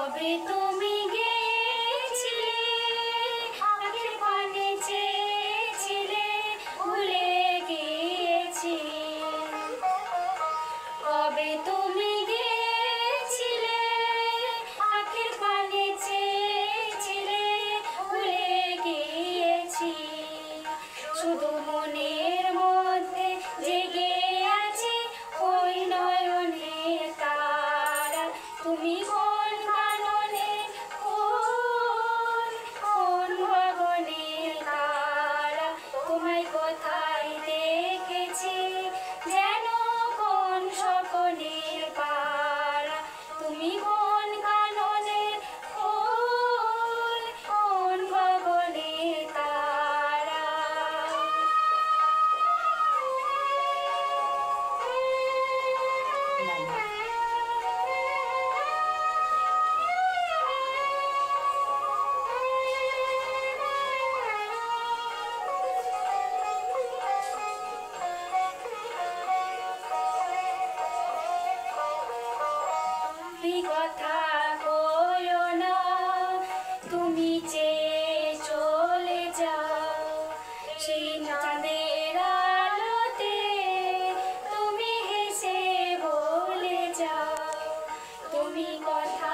কবে তুমি গেছিলে আগের পানে চেয়েছিলে ভুলে গিয়েছি কবে তুমি গেছিলে আগের পানে চেয়েছিলে ভুলে গিয়েছি শুধু মনের মধ্যে জেগে আছে ওই নয়নের তারা তুমি কোন কাননে কোন গগনের তারা তোমায় কোথায় দেখেছি যেন কোন স্বপ্নের পারা তুমি কোন কাননে কোন গগনের তারা কথা বলো না তুমি চেয়ে চলে যাও সেই চাঁদের আলোতে তুমি হেসে বলে যাও তুমি কথা